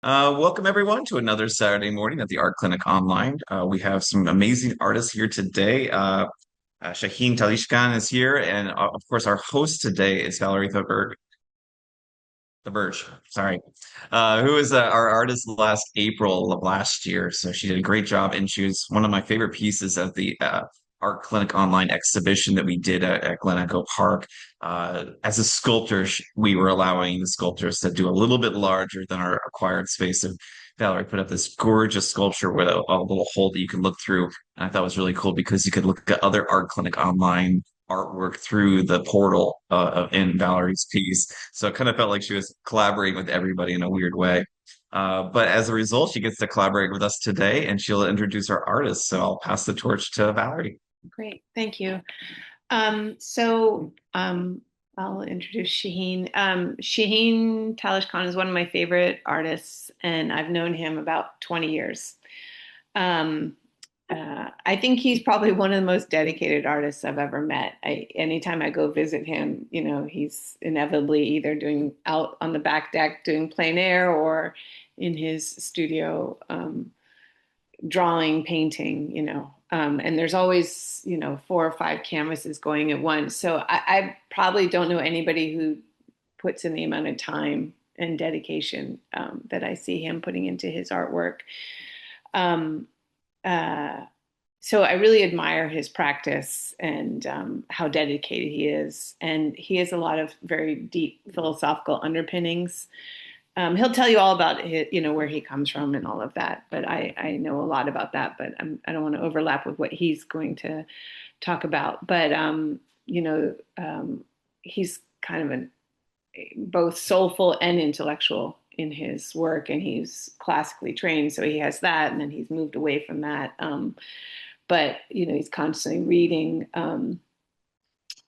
Welcome everyone to another Saturday morning at the Art Clinic Online. We have some amazing artists here today. Shahin Talishkhan is here, and of course, our host today is Valerie Theberge, sorry, who was our artist last April of last year. So she did a great job, and she was one of my favorite pieces of the Art Clinic Online exhibition that we did at Glen Echo Park. As a sculptor, we were allowing the sculptors to do a little bit larger than our acquired space. And Valerie put up this gorgeous sculpture with a little hole that you can look through. And I thought it was really cool because you could look at other Art Clinic Online artwork through the portal in Valerie's piece. So it kind of felt like she was collaborating with everybody in a weird way. But as a result, she gets to collaborate with us today and she'll introduce our artists. So I'll pass the torch to Valerie. Great, thank you. So I'll introduce Shahin. Shahin Talishkhan is one of my favorite artists, and I've known him about 20 years. Um, I think he's probably one of the most dedicated artists I've ever met. Anytime I go visit him, he's inevitably either doing out on the back deck doing plein air or in his studio drawing, painting. And there's always, 4 or 5 canvases going at once. So I probably don't know anybody who puts in the amount of time and dedication that I see him putting into his artwork. Um, so I really admire his practice and how dedicated he is. And he has a lot of very deep philosophical underpinnings. He'll tell you all about his, where he comes from and all of that. But I know a lot about that, but I don't want to overlap with what he's going to talk about. But he's kind of both soulful and intellectual in his work, and he's classically trained, so he has that, and then he's moved away from that. But he's constantly reading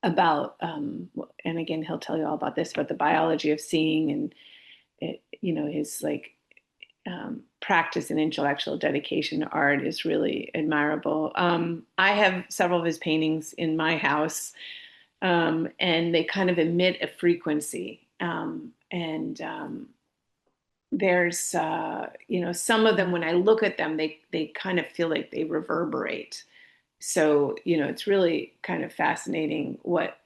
about, and again, he'll tell you all about this, about the biology of seeing and his practice and intellectual dedication to art is really admirable. I have several of his paintings in my house, and they kind of emit a frequency. And there's, some of them, when I look at them, they kind of feel like they reverberate. So, it's really kind of fascinating what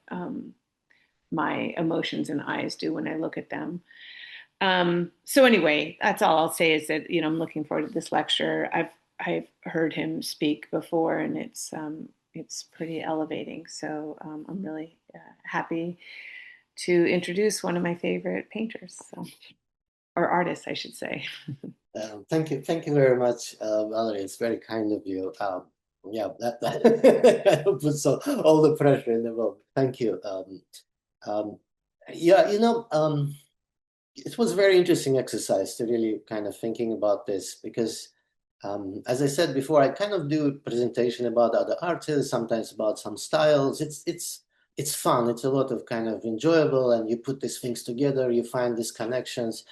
my emotions and eyes do when I look at them. So anyway, that's all I'll say is that, I'm looking forward to this lecture. I've heard him speak before, and it's pretty elevating. So I'm really happy to introduce one of my favorite painters, or artists, I should say. Thank you very much, Valerie. It's very kind of you. Yeah, that puts all the pressure in the world. Thank you. Yeah, it was a very interesting exercise to really kind of thinking about this because, as I said before, I kind of do a presentation about other artists, sometimes about some styles. It's fun. It's a lot of kind of enjoyable, and you put these things together, you find these connections.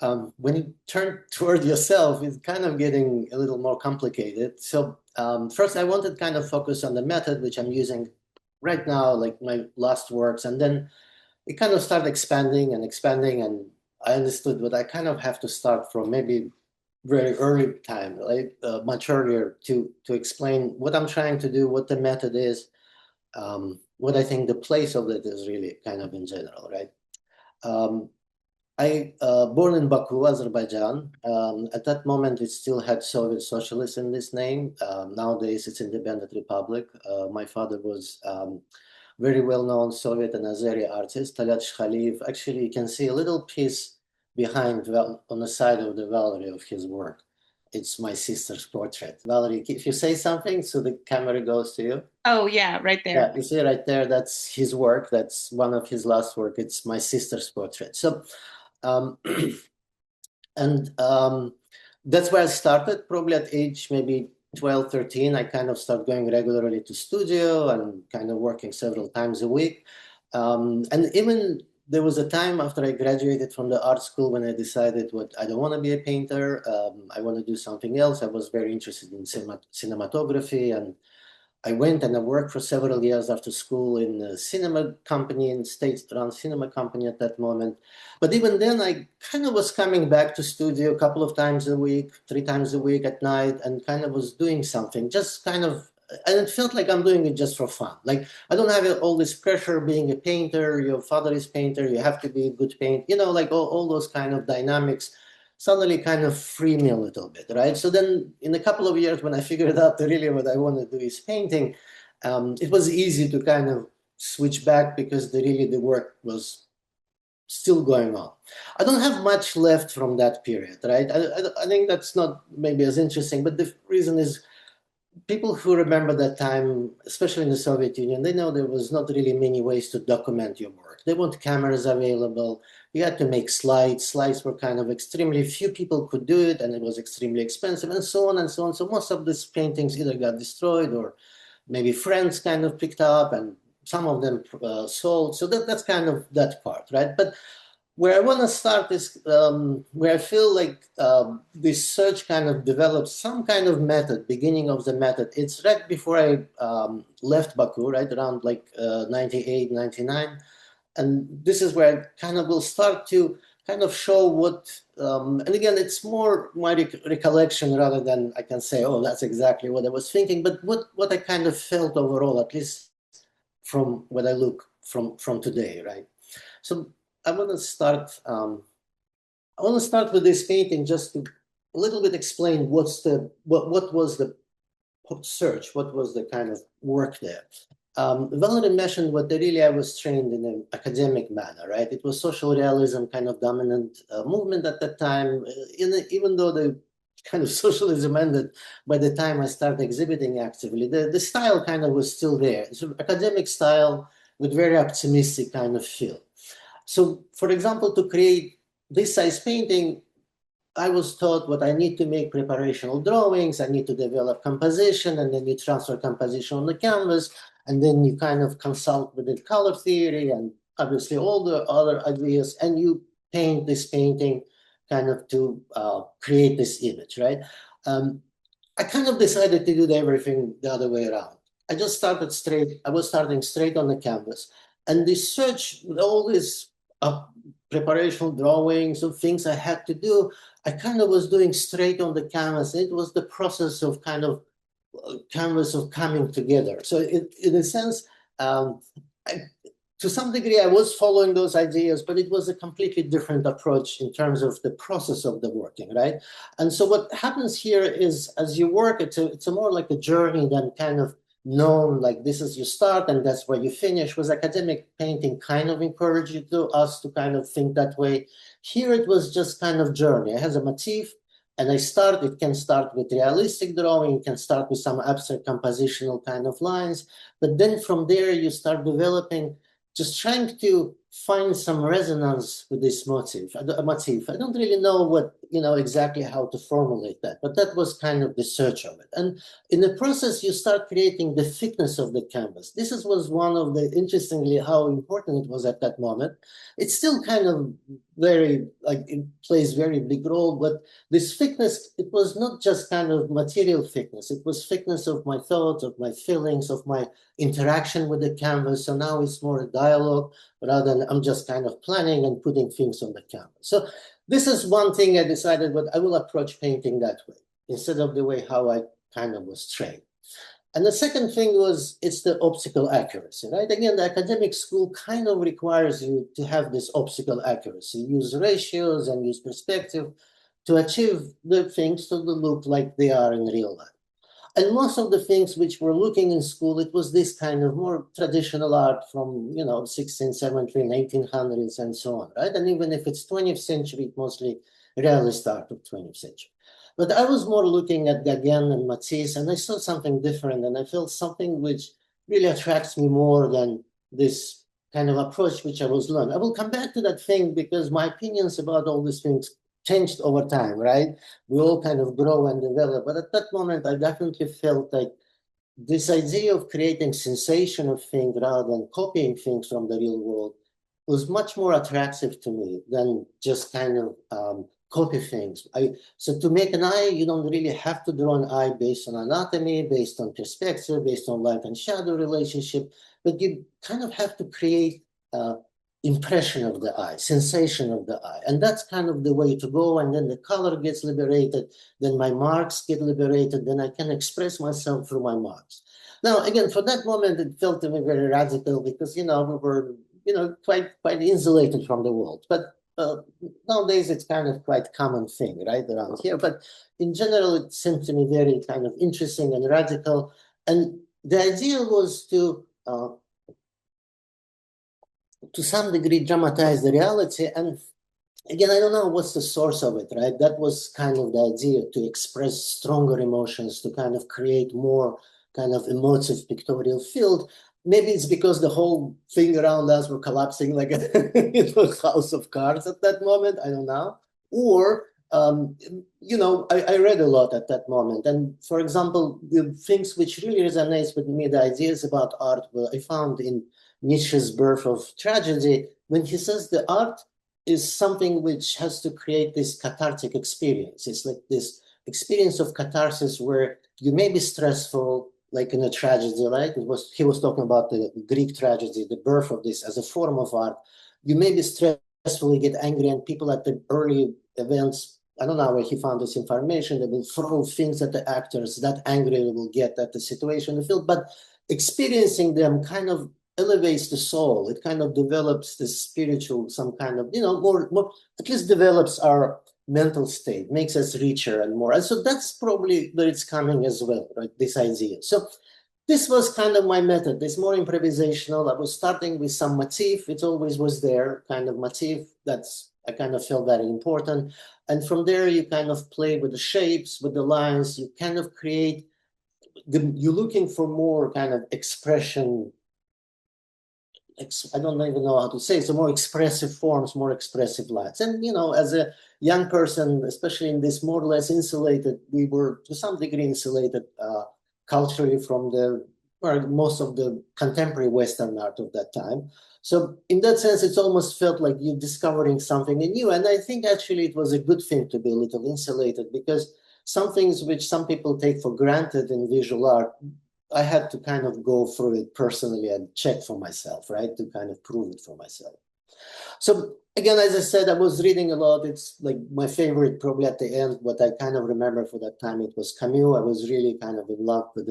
When you turn toward yourself, it's kind of getting a little more complicated. So first, I wanted to kind of focus on the method, which I'm using right now, like my last works, and then it kind of started expanding, and I understood that I kind of have to start from maybe very early time, like much earlier, to explain what I'm trying to do, what the method is, what I think the place of it is really kind of in general, right? I born in Baku, Azerbaijan. At that moment, it still had Soviet socialist in this name. Nowadays, it's independent republic. My father was very well-known Soviet and Azeri artist, Talat Shkhaliyev. Actually, you can see a little piece behind on the side of the Valerie of his work. It's my sister's portrait. Valerie, if you say something, so the camera goes to you. Oh yeah, right there. Yeah, you see right there, that's his work. That's one of his last work. It's my sister's portrait. So, that's where I started, probably at age maybe 12, 13. I kind of started going regularly to studio and kind of working several times a week. And even there was a time after I graduated from the art school when I decided I don't want to be a painter. I want to do something else. I was very interested in cinematography and I went and I worked for several years after school in a cinema company, in state-run cinema company at that moment. But even then, I kind of was coming back to studio a couple of times a week, 3 times a week at night, and kind of was doing something, just kind of, and it felt like I'm doing it just for fun. Like, I don't have all this pressure being a painter, your father is painter, you have to be a good painter, you know, like all those kind of dynamics suddenly kind of free me a little bit, right? So then in a couple of years, when I figured out that really what I want to do is painting, it was easy to kind of switch back because the work was still going on. I don't have much left from that period, right? I think that's not maybe as interesting, but the reason is people who remember that time, especially in the Soviet Union, they know there was not really many ways to document your work. There weren't cameras available. You had to make slides. Slides were kind of extremely, few people could do it, and it was extremely expensive, and so on and so on. So most of these paintings either got destroyed or maybe friends kind of picked up, and some of them sold. So that's kind of that part, right? But where I want to start is where I feel like this search kind of developed some kind of method, beginning of the method. It's right before I left Baku, right around like 98, 99. And this is where I kind of will start to kind of show what, and again, it's more my recollection rather than I can say, oh, that's exactly what I was thinking, but what I kind of felt overall, at least from what I look from today, right? So I want to start. I want to start with this painting just to a little bit explain what was the search, what was the kind of work there. Valerie mentioned what really I was trained in an academic manner, right? It was social realism kind of dominant movement at that time. Even though the kind of socialism ended by the time I started exhibiting actively, the style kind of was still there. It's an academic style with very optimistic kind of feel. So, for example, to create this size painting, I was taught what I need to make preparational drawings, I need to develop composition, and then you transfer composition on the canvas, and then you kind of consult with the color theory and obviously all the other ideas, and you paint this painting kind of to create this image, right? I kind of decided to do everything the other way around. I just started straight, I was starting straight on the canvas. And this search with all these preparational drawings of things I had to do, I kind of was doing straight on the canvas. It was the process of kind of canvas of coming together. So in a sense, to some degree, I was following those ideas, but it was a completely different approach in terms of the process of the working, right? And so what happens here is, as you work, it's a more like a journey than kind of known, like this is your start and that's where you finish. Was academic painting kind of encouraged us to kind of think that way. Here it was just kind of journey. It has a motif, and it can start with realistic drawing, it can start with some abstract compositional kind of lines, but then from there you start developing, just trying to find some resonance with this motif. I don't really know exactly how to formulate that, but that was kind of the search of it. And in the process, you start creating the thickness of the canvas. This was one of the, interestingly, how important it was at that moment. It's still kind of it plays very big role, but this thickness, it was not just kind of material thickness. It was thickness of my thoughts, of my feelings, of my interaction with the canvas. So now it's more a dialogue rather than I'm just kind of planning and putting things on the canvas. So this is one thing I decided, but I will approach painting that way instead of the way how I kind of was trained. And the second thing was, it's the optical accuracy, right? Again, the academic school kind of requires you to have this optical accuracy, use ratios and use perspective to achieve the things to look like they are in real life. And most of the things which we're looking in school, it was this kind of more traditional art from, 16th, 17th, 1800s and so on, right? And even if it's 20th century, mostly realist art of 20th century. But I was more looking at Gauguin and Matisse, and I saw something different, and I felt something which really attracts me more than this kind of approach which I was learning. I will come back to that thing because my opinions about all these things changed over time, right? We all kind of grow and develop. But at that moment, I definitely felt like this idea of creating sensation of things rather than copying things from the real world was much more attractive to me than just kind of copy things. So to make an eye, you don't really have to draw an eye based on anatomy, based on perspective, based on light and shadow relationship, but you kind of have to create impression of the eye, sensation of the eye. And that's kind of the way to go. And then the color gets liberated, then my marks get liberated, then I can express myself through my marks. Now, again, for that moment, it felt to me very radical because, we were, quite insulated from the world. But nowadays, it's kind of quite common thing, right, around here. But in general, it seemed to me very kind of interesting and radical. And the idea was to some degree dramatize the reality. And again, I don't know what's the source of it, right? That was kind of the idea, to express stronger emotions, to kind of create more kind of emotive pictorial field. Maybe it's because the whole thing around us were collapsing like into a house of cards at that moment. I don't know. Or, I read a lot at that moment. And for example, the things which really resonates with me, the ideas about art, I found in Nietzsche's Birth of Tragedy, when he says the art is something which has to create this cathartic experience. It's like this experience of catharsis where you may be stressful, like in a tragedy, right? He was talking about the Greek tragedy, the birth of this as a form of art. You may be stressful, you get angry, and people at the early events, I don't know where he found this information, they will throw things at the actors, that angry they will get at the situation in the field, but experiencing them kind of elevates the soul. It kind of develops this spiritual, some kind of, more, at least develops our mental state, makes us richer and more. And so that's probably where it's coming as well, right? This idea. So this was kind of my method. This more improvisational. I was starting with some motif. It always was there, kind of motif. I kind of felt very important. And from there, you kind of play with the shapes, with the lines. You kind of create, you're looking for more kind of expression. I don't even know how to say, so more expressive forms, more expressive lines. And, as a young person, especially in this more or less insulated, we were to some degree insulated culturally from most of the contemporary Western art of that time. So in that sense, it's almost felt like you're discovering something new. And I think actually it was a good thing to be a little insulated, because some things which some people take for granted in visual art, I had to kind of go through it personally and check for myself, right? To kind of prove it for myself. So again, as I said, I was reading a lot. It's like my favorite probably at the end, what I kind of remember for that time, it was Camus. I was really kind of in love with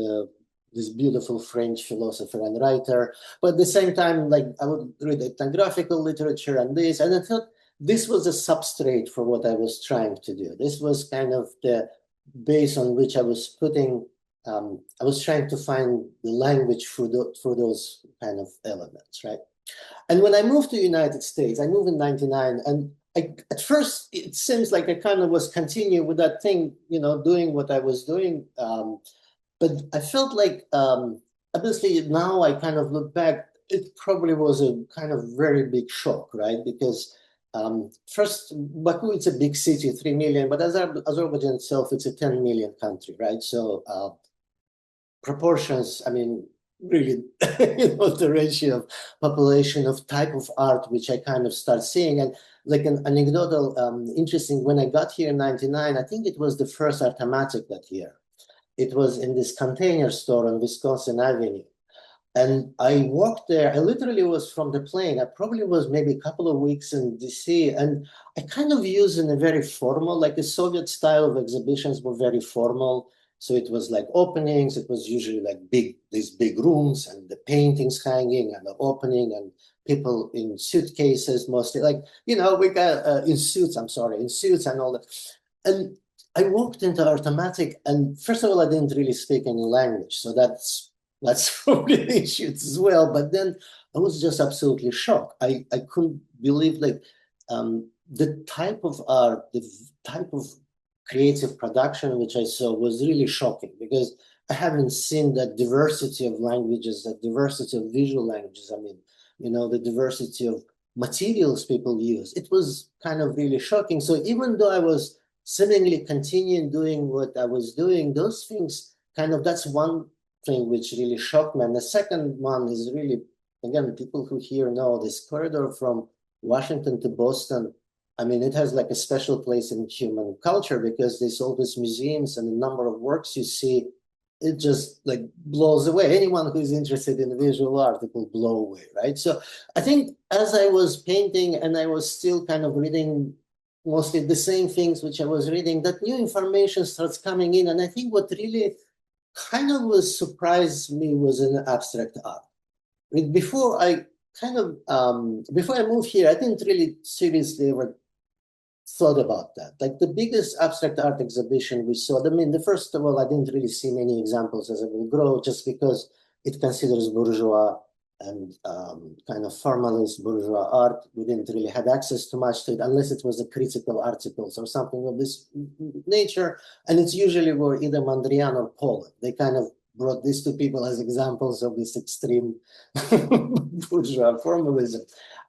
this beautiful French philosopher and writer. But at the same time, like I would read ethnographical literature and this, and I thought this was a substrate for what I was trying to do. This was kind of the base on which I was putting I was trying to find the language for those kind of elements, right? And when I moved to the United States, I moved in 99, and at first it seems like I kind of was continuing with that thing, doing what I was doing. But I felt like, obviously now I kind of look back, it probably was a kind of very big shock, right? Because first, Baku, it's a big city, 3 million, but Azerbaijan itself, it's a 10 million country, right? So proportions, I mean, really, the ratio of population, of type of art, which I kind of start seeing. And like an anecdotal, interesting, when I got here in 99, I think it was the first Artamatic that year. It was in this container store on Wisconsin Avenue. And I walked there, I literally was from the plane. I probably was maybe a couple of weeks in DC, and I kind of used in a very formal, like the Soviet style of exhibitions were very formal. So it was like openings, it was usually like these big rooms and the paintings hanging and the opening and people in suitcases, mostly like, we got in suits and all that. And I walked into Artamatic, and first of all, I didn't really speak any language. So that's probably the issue as well. But then I was just absolutely shocked. I couldn't believe the type of art, the type of creative production which I saw was really shocking, because I haven't seen that diversity of languages, that diversity of visual languages. I mean, the diversity of materials people use. It was kind of really shocking. So even though I was seemingly continuing doing what I was doing, those things that's one thing which really shocked me. And the second one is really, again, people who here know this corridor from Washington to Boston I mean, it has like a special place in human culture because there's all these museums and the number of works you see, it just like blows away. Anyone who's interested in visual art, it will blow away, right? So I think as I was painting and I was still kind of reading mostly the same things which I was reading, that new information starts coming in. And I think what really kind of was surprised me was in abstract art. Before I before I moved here, I didn't really seriously ever thought about that. Like the biggest abstract art exhibition we saw, I mean, the first of all, I didn't really see many examples as it will grow, just because it considers bourgeois and kind of formalist bourgeois art. We didn't really have access to much to it unless it was a critical articles or something of this nature. And it's usually were either Mondrian or Poland. They kind of brought these two people as examples of this extreme bourgeois formalism.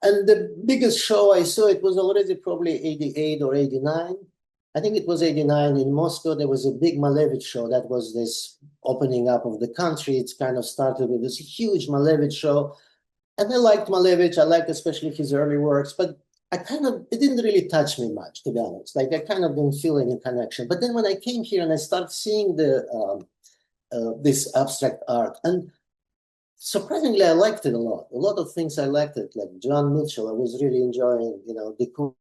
And the biggest show I saw, it was already probably 88 or 89. I think it was 89 in Moscow. There was a big Malevich show. That was this opening up of the country. It's kind of started with this huge Malevich show. And I liked Malevich. I liked especially his early works, but it didn't really touch me much, to be honest. Like I kind of didn't feel any connection. But then when I came here and I started seeing this abstract art, and surprisingly, I liked it a lot. A lot of things I liked it, like John Mitchell, I was really enjoying, de Kooning,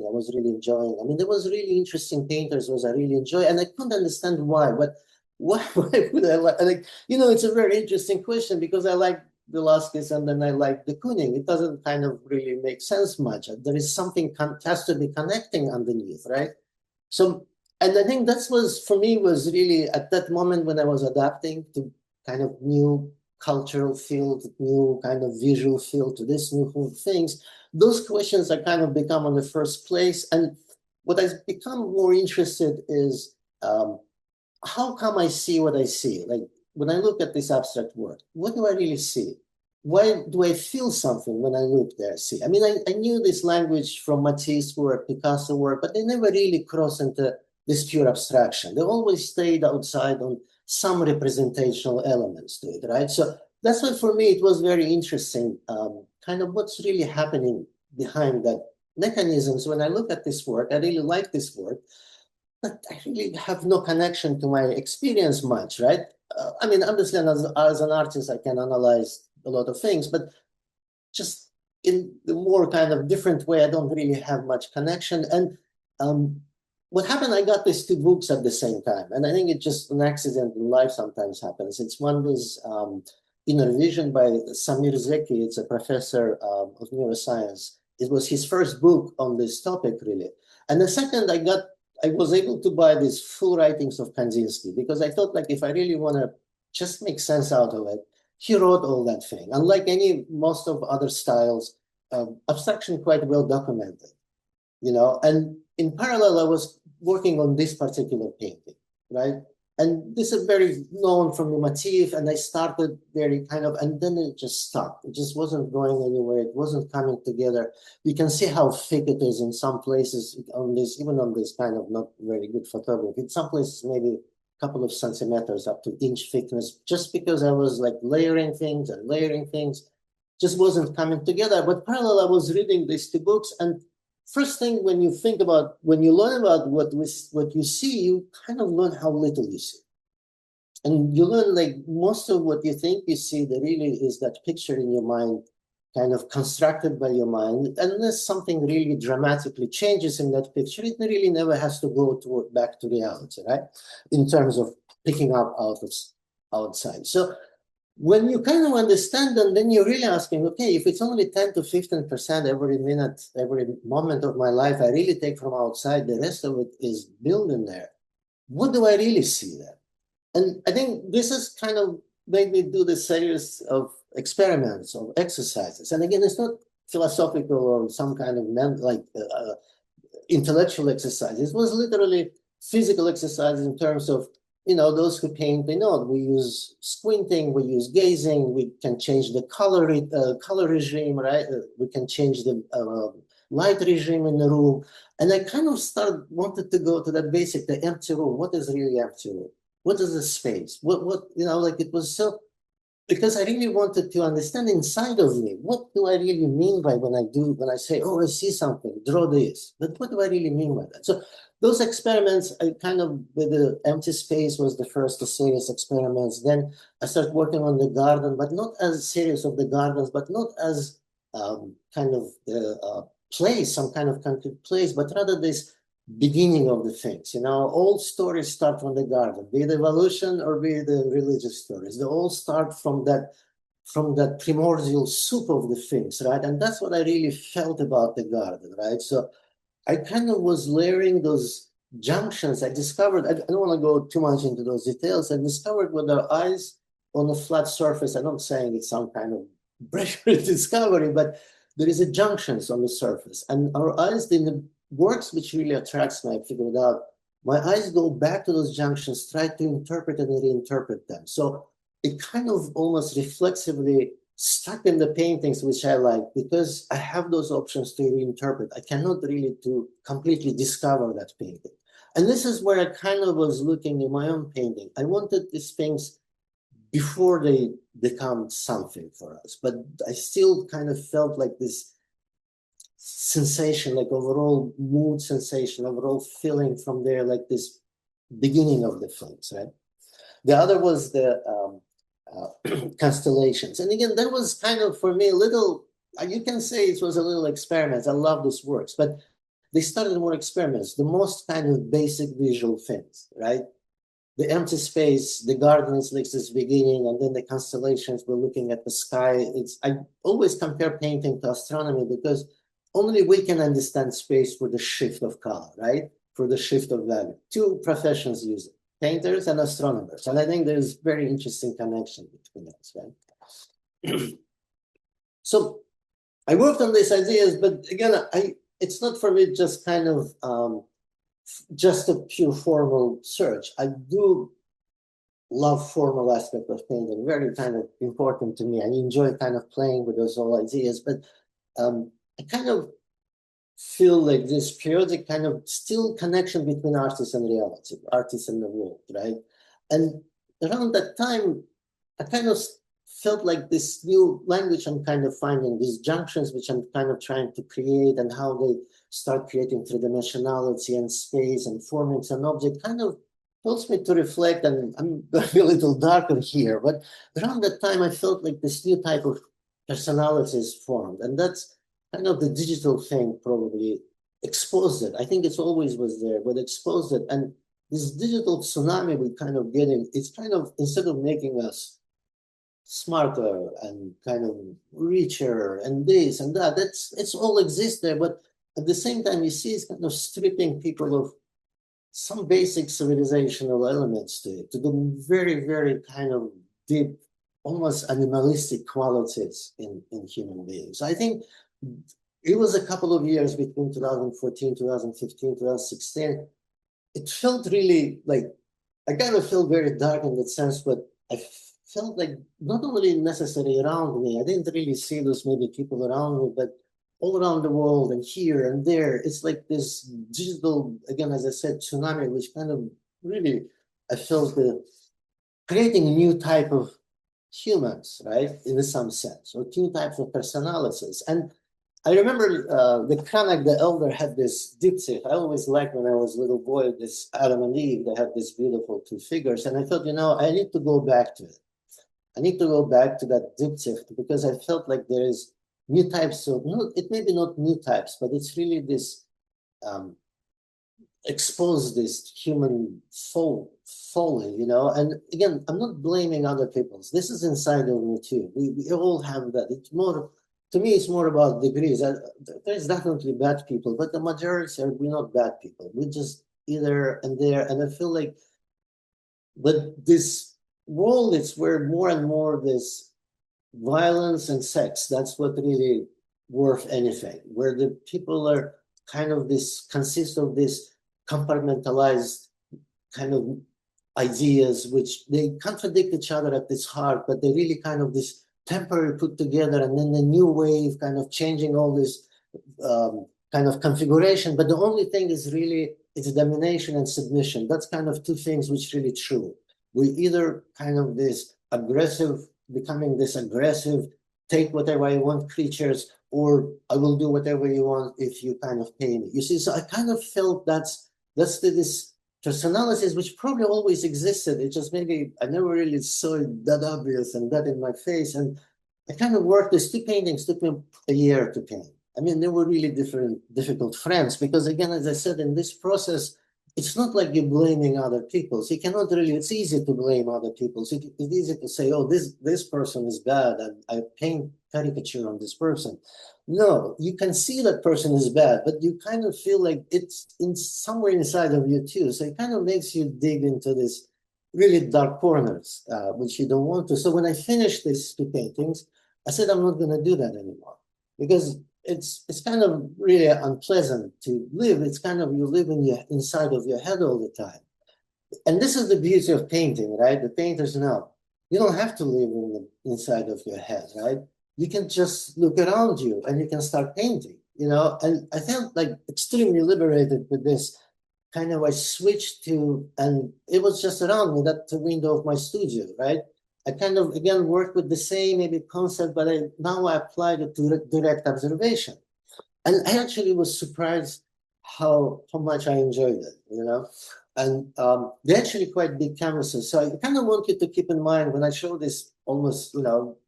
I was really enjoying. I mean, there was really interesting painters was I really enjoy, and I couldn't understand why, but why would I like, it's a very interesting question because I like Velázquez and then I like de Kooning. It doesn't kind of really make sense much. There is something has to be connecting underneath, right? So, and I think that was, for me, was really at that moment when I was adapting to kind of new cultural field, new kind of visual field to this new things, those questions are kind of become on the first place. And what I've become more interested is how come I see what I see? Like when I look at this abstract work, what do I really see? Why do I feel something when I look there? See, I mean, I knew this language from Matisse work, Picasso work, but they never really crossed into this pure abstraction. They always stayed outside on some representational elements to it, right? So that's why for me it was very interesting, kind of what's really happening behind that mechanisms. When I look at this work, I really like this work, but I really have no connection to my experience much, right? I mean, obviously, as an artist, I can analyze a lot of things, but just in the more kind of different way, I don't really have much connection. And what happened, I got these two books at the same time. And I think it's just an accident in life sometimes happens. It's one was Inner Vision by Samir Zeki. It's a professor of neuroscience. It was his first book on this topic, really. And the second, I was able to buy these full writings of Kandinsky because I thought, like, if I really want to just make sense out of it, he wrote all that thing. Unlike most of other styles, abstraction quite well documented, and in parallel, I was working on this particular painting, right? And this is very known from the motif, and I started very kind of, and then it just stopped. It just wasn't going anywhere. It wasn't coming together. You can see how thick it is in some places on this, even on this kind of not very good photography. In some places, maybe a couple of centimeters up to inch thickness, just because I was like layering things, just wasn't coming together. But parallel, I was reading these two books, and first thing when you learn about what you see, you kind of learn how little you see. And you learn like most of what you think you see, there really is that picture in your mind, kind of constructed by your mind. Unless something really dramatically changes in that picture, it really never has to go back to reality, right? In terms of picking up outside. So when you kind of understand them, then you're really asking, okay, if it's only 10 to 15% every minute, every moment of my life, I really take from outside, the rest of it is built in there. What do I really see there? And I think this is kind of made me do this series of experiments, of exercises. And again, it's not philosophical or some kind of intellectual exercise. It was literally physical exercise in terms of those who paint, they know we use squinting, we use gazing, we can change the color regime, right? We can change the light regime in the room. And I kind of wanted to go to that basic, the empty room. What is really empty room? What is the space? Like it was so because I really wanted to understand inside of me, what do I really mean by when I say, oh, I see something, draw this, but what do I really mean by that? So those experiments, I kind of, with the empty space was the first serious experiments. Then I started working on the garden, but not as a series of the gardens, but not as kind of the place, some kind of concrete place, but rather this beginning of the things. You know, all stories start from the garden, be it evolution or be it the religious stories. They all start from that primordial soup of the things, right? And that's what I really felt about the garden, right? So I kind of was layering those junctions. I discovered, I don't want to go too much into those details. I discovered with our eyes on a flat surface, I'm not saying it's some kind of breakthrough discovery, but there is a junctions on the surface. And our eyes, the works which really attracts me, I figured out, my eyes go back to those junctions, try to interpret and reinterpret them. So it kind of almost reflexively stuck in the paintings which I like, because I have those options to reinterpret. I cannot really to completely discover that painting. And this is where I kind of was looking in my own painting. I wanted these things before they become something for us, but I still kind of felt like this sensation, like overall mood sensation, overall feeling from there, like this beginning of the films, right? The other was the constellations. And again, that was kind of, for me, a little, you can say it was a little experiment. I love these works, but they started more experiments, the most kind of basic visual things, right? The empty space, the garden is like this beginning, and then the constellations, we're looking at the sky. I always compare painting to astronomy, because only we can understand space for the shift of color, right? For the shift of value. Two professions use it, painters and astronomers. And I think there's very interesting connection between us, right? So I worked on these ideas, but again, it's not for me just kind of just a pure formal search. I do love formal aspect of painting, very kind of important to me. I enjoy kind of playing with those whole ideas, but I kind of feel like this periodic kind of still connection between artists and reality, artists and the world, right? And around that time, I kind of felt like this new language I'm kind of finding, these junctions which I'm kind of trying to create, and how they start creating three-dimensionality and space and forming an object kind of helps me to reflect. And I'm going to be a little darker here, but around that time, I felt like this new type of personality is formed. And that's kind of the digital thing probably exposed it. I think it's always was there, but exposed it. And this digital tsunami we kind of get in, it's kind of, instead of making us smarter and kind of richer and this and that, it's all exists there. But at the same time, you see it's kind of stripping people of some basic civilizational elements to it, to the very, very kind of deep, almost animalistic qualities in human beings. I think it was a couple of years between 2014, 2015, 2016. It felt really like, I kind of felt very dark in that sense, but I felt like not only necessarily around me, I didn't really see those maybe people around me, but all around the world and here and there. It's like this digital, again, as I said, tsunami, which kind of really, I felt creating a new type of humans, right? In some sense, or two types of personalities. And I remember the Cranach the Elder had this diptych. I always liked when I was a little boy, this Adam and Eve, they had these beautiful two figures. And I thought, you know, I need to go back to it. I need to go back to that diptych, because I felt like there is new types of, it may be not new types, but it's really this expose this human folly, you know. And again, I'm not blaming other people's. This is inside of me too. We all have that. It's more, to me, it's more about degrees. There's definitely bad people, but the majority are, we're not bad people. We're just either and there. And I feel like, but this world, it's where more and more this violence and sex, that's what really worth anything, where the people are kind of this, consist of this compartmentalized kind of ideas, which they contradict each other at its heart, but they really kind of this temporary put together, and then the new wave kind of changing all this kind of configuration. But the only thing is really, it's domination and submission. That's kind of two things which really true. We either kind of this aggressive becoming this aggressive, take whatever I want creatures, or I will do whatever you want if you kind of pay me. You see, so I kind of felt this personalities which probably always existed. It just maybe I never really saw it that obvious and that in my face. And I kind of worked. These two paintings took me a year to paint. I mean, they were really difficult friends because, again, as I said, in this process, it's not like you're blaming other people. So you cannot really, it's easy to blame other people. So it's easy to say, oh, this person is bad, and I paint caricature on this person. No, you can see that person is bad, but you kind of feel like it's in somewhere inside of you too. So it kind of makes you dig into this really dark corners, which you don't want to. So when I finished these two paintings, I said, I'm not going to do that anymore because it's kind of really unpleasant to live. It's kind of you live inside of your head all the time. And this is the beauty of painting, right? The painters know you don't have to live inside of your head, right? You can just look around you and you can start painting, you know? And I felt like extremely liberated with this. Kind of I switched to, and it was just around me, that the window of my studio, right? I kind of, again, worked with the same maybe concept, but now I applied it to direct observation. And I actually was surprised how much I enjoyed it, you know? And they're actually quite big canvases. So I kind of want you to keep in mind when I show this almost,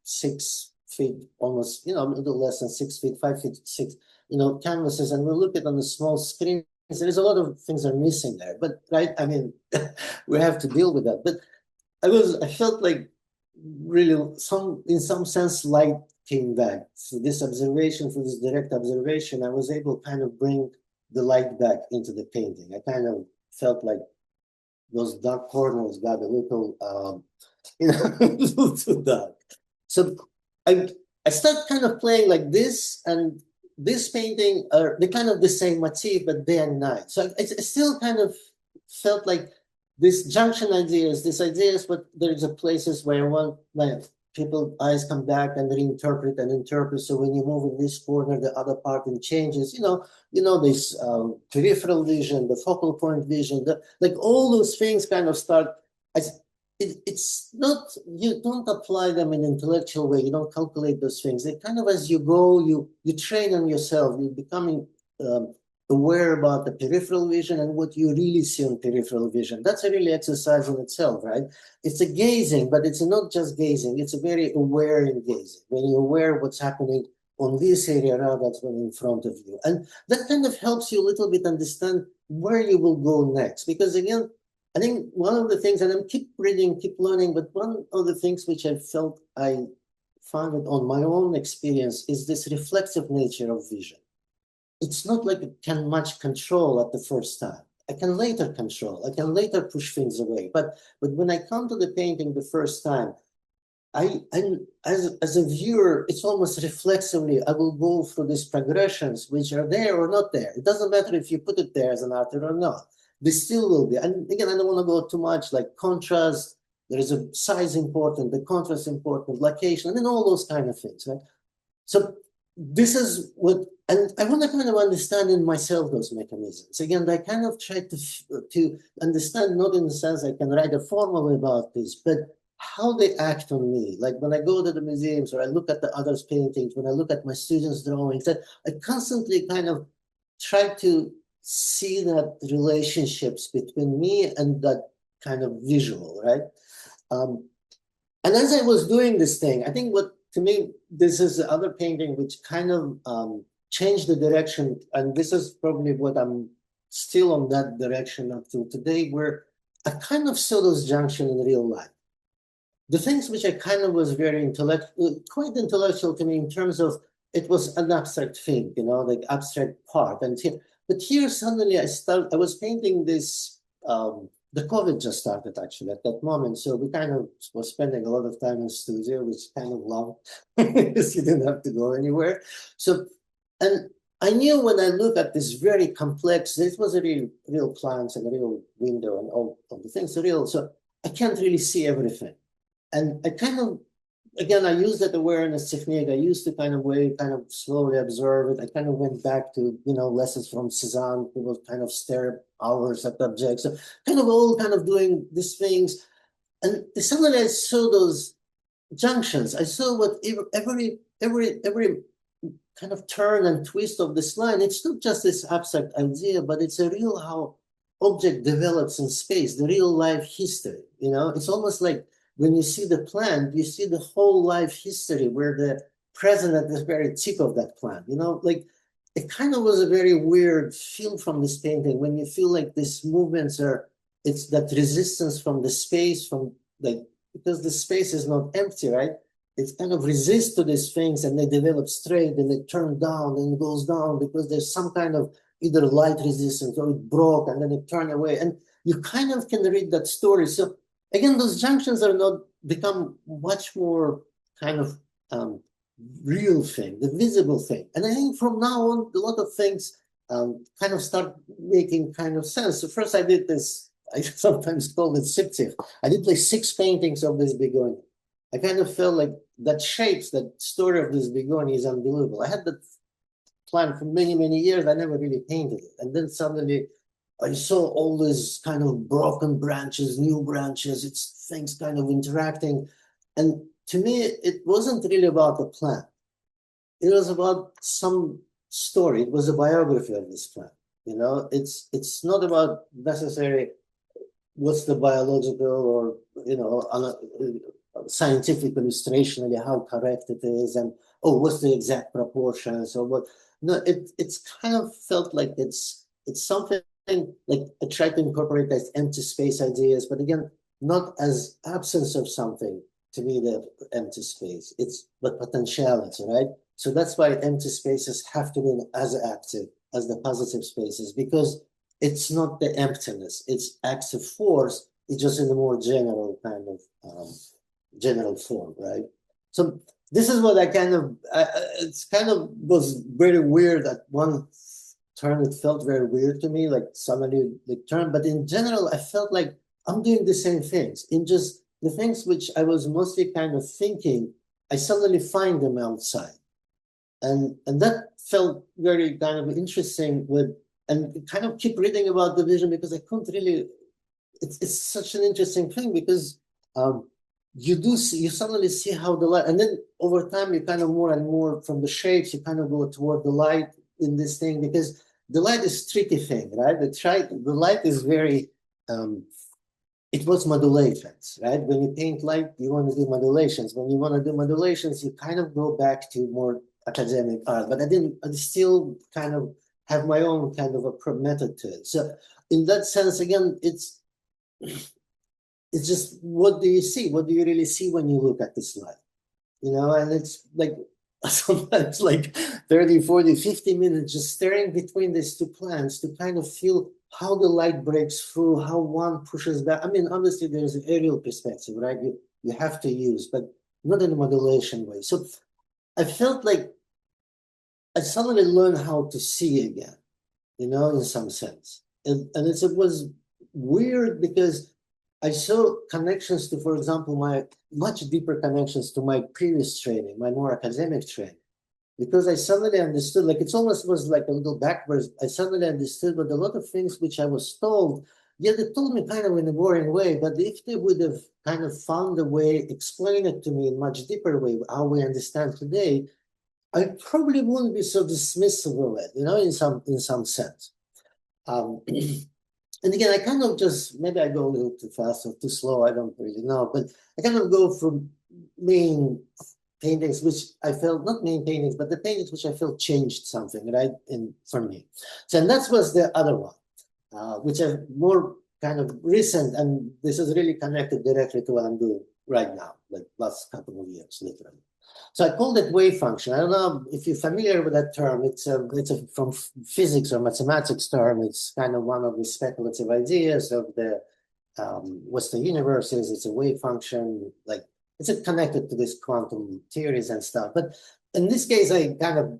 6 feet, almost, a little less than 6 feet, 5 feet, 6, canvases, and we look at on a small screen, there's a lot of things are missing there, but right, I mean, we have to deal with that. But I felt like really in some sense, light came back. So this observation, for this direct observation, I was able to kind of bring the light back into the painting. I kind of felt like those dark corners got a little, a little too dark. So I started kind of playing like this, and this painting are the kind of the same motif, but day and night. So I still kind of felt like this junction ideas, these ideas, but there's a places where I want my people eyes come back and reinterpret and interpret. So when you move in this corner, the other part and changes, this peripheral vision, the focal point vision, like all those things kind of start. It's not, you don't apply them in an intellectual way. You don't calculate those things. They kind of, as you go, you train on yourself. You're becoming aware about the peripheral vision and what you really see on peripheral vision. That's a really exercise in itself, right? It's a gazing, but it's not just gazing. It's a very aware in gazing. When you're aware of what's happening on this area rather than in front of you. And that kind of helps you a little bit understand where you will go next. Because again, I think one of the things, and I'm keep reading, keep learning, but one of the things which I felt I found it on my own experience is this reflexive nature of vision. It's not like it can much control at the first time. I can later control, I can later push things away. But when I come to the painting the first time, as a viewer, it's almost reflexively, I will go through these progressions which are there or not there. It doesn't matter if you put it there as an artist or not. They still will be. And again, I don't want to go too much like contrast. There is a size important, the contrast important, location, and then all those kind of things, right? So this is what, and I want to kind of understand in myself those mechanisms. Again, I kind of try to understand, not in the sense I can write a formula about this, but how they act on me. Like when I go to the museums or I look at the others' paintings, when I look at my students' drawings, I constantly kind of try to see that relationships between me and that kind of visual, right? And as I was doing this thing, I think what, to me, this is the other painting which kind of changed the direction. And this is probably what I'm still on that direction up to today, where I kind of saw those junctions in real life. The things which I kind of was very quite intellectual to me in terms of it was an abstract thing, like abstract part. But here suddenly I was painting this, the COVID just started actually at that moment. So we kind of was spending a lot of time in studio, which kind of loved because you didn't have to go anywhere. So, and I knew when I look at this very complex, this was a real plants and a real window and all of the things are real. So I can't really see everything. And I kind of, again, I used that awareness technique. I used to kind of slowly observe it. I kind of went back to, lessons from Cézanne, who would kind of stare hours at objects. So kind of all kind of doing these things. And suddenly I saw those junctions. I saw what every kind of turn and twist of this line. It's not just this abstract idea, but it's a real how object develops in space, the real life history. You know, it's almost like when you see the plant, you see the whole life history where the present at the very tip of that plant. You know, like it kind of was a very weird feel from this painting when you feel like these movements are, it's that resistance from the space, from like, because the space is not empty, right? It kind of resists to these things and they develop straight and they turn down and it goes down because there's some kind of either light resistance or it broke and then it turned away. And you kind of can read that story. So again, those junctions are not become much more kind of real thing, the visible thing. And I think from now on, a lot of things kind of start making kind of sense. So first I did this, I sometimes call it fictive. I did like 6 paintings of this begonia. I kind of felt like that shapes, that story of this begonia is unbelievable. I had that plan for many, many years. I never really painted it. And then suddenly I saw all these kind of broken branches, new branches, it's things kind of interacting. And to me, it wasn't really about the plant. It was about some story. It was a biography of this plant. You know, it's not about necessarily what's the biological or, you know, scientific illustration and how correct it is, and oh, what's the exact proportions or what. No, it's kind of felt like it's something like I try to incorporate those empty space ideas, but again, not as absence of something to me, the empty space. It's but potentiality, right? So that's why empty spaces have to be as active as the positive spaces, because it's not the emptiness, it's active force, it's just in a more general kind of general form, right? So this is what I kind of, it's kind of was very weird at one turn. It felt very weird to me, like somebody like turn, but in general, I felt like I'm doing the same things in just the things which I was mostly kind of thinking, I suddenly find them outside. And that felt very kind of interesting with, and kind of keep reading about the vision because I couldn't really, it's such an interesting thing because you do see, you suddenly see how the light, and then over time you kind of more and more from the shapes, you kind of go toward the light in this thing because the light is tricky thing, right? The light is very, it was modulations, right? When you paint light, you want to do modulations. When you want to do modulations, you kind of go back to more academic art, but I still kind of have my own kind of a method to it. So in that sense, again, it's just, what do you see? What do you really see when you look at this light? You know, and it's like sometimes like 30, 40, 50 minutes just staring between these two plants to kind of feel how the light breaks through, how one pushes back. I mean, obviously there's an aerial perspective, right? You have to use, but not in a modulation way. So I felt like I suddenly learned how to see again, you know, in some sense. And it was weird because I saw connections to, for example, my much deeper connections to my previous training, my more academic training, because I suddenly understood, like it's almost was like a little backwards. I suddenly understood, but a lot of things which I was told, yeah, they told me kind of in a boring way, but if they would have kind of found a way, explain it to me in much deeper way, how we understand today, I probably wouldn't be so dismissive of it, you know, in some sense. And again, I kind of just, maybe I go a little too fast or too slow, I don't really know, but I kind of go from main paintings, which I felt, not main paintings, but the paintings which I felt changed something, right, for me. So, and that was the other one, which are more kind of recent, and this is really connected directly to what I'm doing right now, like last couple of years, literally. So I called it wave function. I don't know if you're familiar with that term. It's from physics or mathematics term. It's kind of one of the speculative ideas of the what the universe is. It's a wave function, like it's connected to this quantum theories and stuff. But in this case, I kind of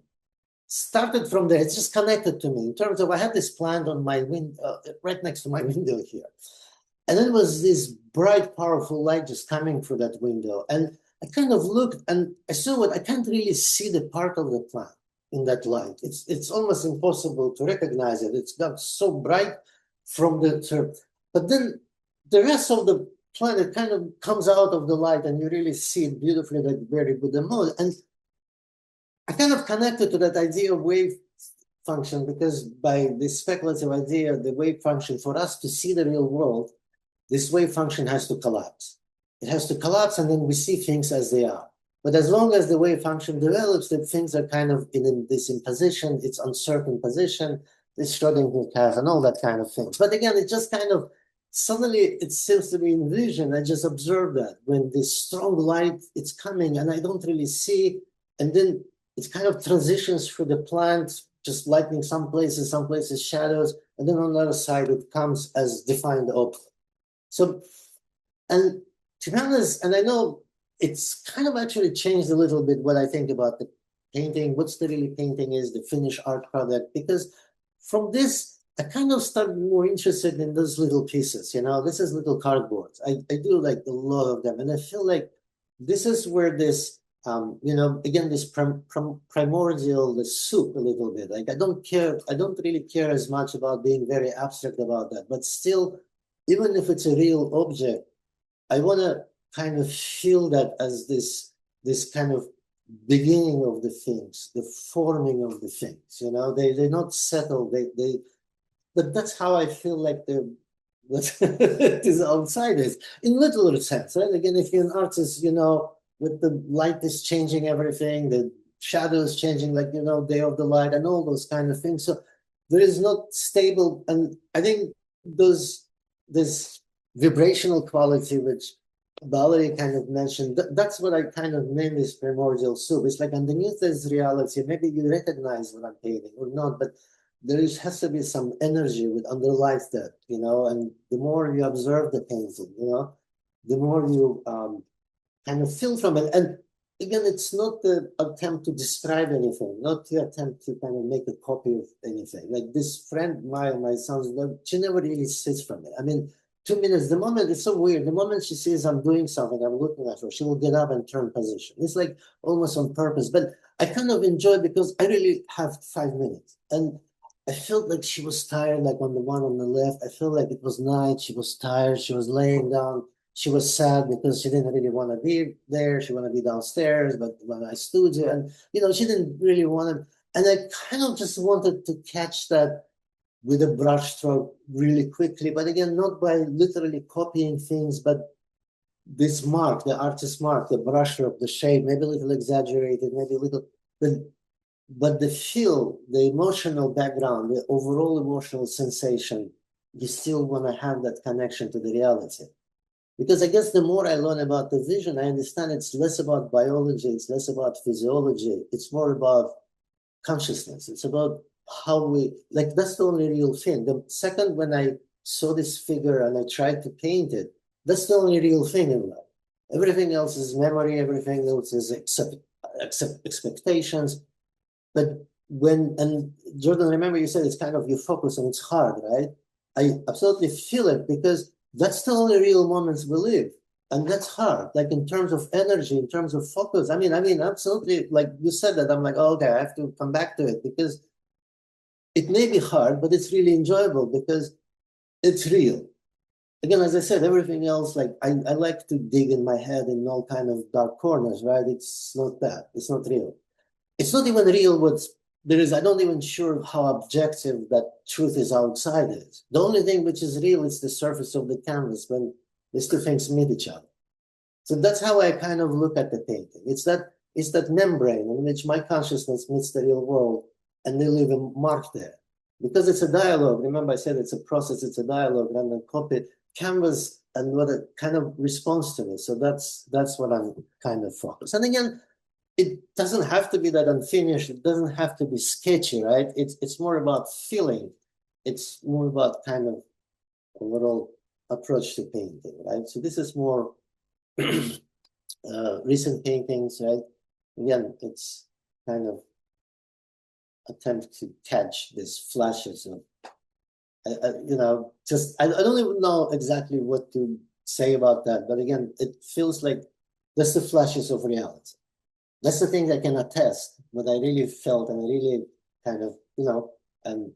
started from there. It's just connected to me in terms of I had this plant on my window, right next to my window here. And then was this bright, powerful light just coming through that window. And I kind of looked and I saw what I can't really see the part of the plant in that light. It's almost impossible to recognize it. It's got so bright from the, but then the rest of the planet kind of comes out of the light and you really see it beautifully, like very good mode. And I kind of connected to that idea of wave function because by this speculative idea, the wave function, for us to see the real world, this wave function has to collapse. It has to collapse and then we see things as they are. But as long as the wave function develops, that things are kind of in this imposition, it's uncertain position, this Schrodinger curve and all that kind of things. But again, it just kind of, suddenly it seems to be in vision. I just observe that when this strong light, it's coming and I don't really see, and then it kind of transitions through the plant, just lightning some places shadows, and then on the other side, it comes as defined object. So, and to be honest, and I know it's kind of actually changed a little bit what I think about the painting, what's the really painting is, the finished art product, because from this, I kind of started more interested in those little pieces, you know, this is little cardboards. I do like a lot of them. And I feel like this is where this, you know, again, this primordial, the soup a little bit. Like I don't really care as much about being very abstract about that, but still, even if it's a real object, I want to kind of feel that as this kind of beginning of the things, the forming of the things, you know, they're not settled, but that's how I feel like what these outsiders, in literal sense, right? Again, if you're an artist, you know, with the light is changing everything, the shadows changing, like, you know, day of the light and all those kind of things. So there is not stable, and I think this vibrational quality, which Valerie kind of mentioned, that's what I kind of mean this primordial soup. It's like underneath this reality, maybe you recognize what I'm painting or not, but has to be some energy which underlies that, you know, and the more you observe the painting, you know, the more you kind of feel from it. And again, it's not the attempt to describe anything, not the attempt to kind of make a copy of anything. Like this friend, my son's, she never really sits from it. I mean, 2 minutes, the moment, it's so weird. The moment she sees I'm doing something, I'm looking at her, she will get up and turn position. It's like almost on purpose, but I kind of enjoy because I really have 5 minutes. And I felt like she was tired, like on the one on the left. I felt like it was night. She was tired. She was laying down. She was sad because she didn't really want to be there. She wanted to be downstairs, but when I stood there, and you know, she didn't really want to. And I kind of just wanted to catch that with a brush stroke really quickly. But again, not by literally copying things, but this mark, the artist's mark, the brush stroke, the shape, maybe a little exaggerated, maybe a little, but the feel, the emotional background, the overall emotional sensation, you still want to have that connection to the reality. Because I guess the more I learn about the vision, I understand it's less about biology, it's less about physiology, it's more about consciousness. It's about how we, like, that's the only real thing. The second when I saw this figure and I tried to paint it, that's the only real thing in life. Everything else is memory, everything else is expectations. But and Jordan, remember you said it's kind of you focus and it's hard, right? I absolutely feel it because that's the only real moments we live. And that's hard, like in terms of energy, in terms of focus. I mean, absolutely, like you said that, I'm like, oh, okay, I have to come back to it because it may be hard, but it's really enjoyable because it's real. Again, as I said, everything else, like I like to dig in my head in all kind of dark corners, right? It's not that, it's not real. It's not even real what's there is. I'm not even sure how objective that truth is outside it. The only thing which is real is the surface of the canvas when these two things meet each other. So that's how I kind of look at the painting. It's that membrane in which my consciousness meets the real world and they leave a mark there. Because it's a dialogue. Remember I said it's a process, it's a dialogue, and then copy canvas and what it kind of responds to me. So that's what I'm kind of focused. And again, it doesn't have to be that unfinished. It doesn't have to be sketchy, right? It's more about feeling. It's more about kind of overall approach to painting, right? So this is more recent paintings, right? Again, it's kind of attempt to catch these flashes of, you know, just I don't even know exactly what to say about that, but again, it feels like that's the flashes of reality. That's the thing I can attest, what I really felt and I really kind of, you know, and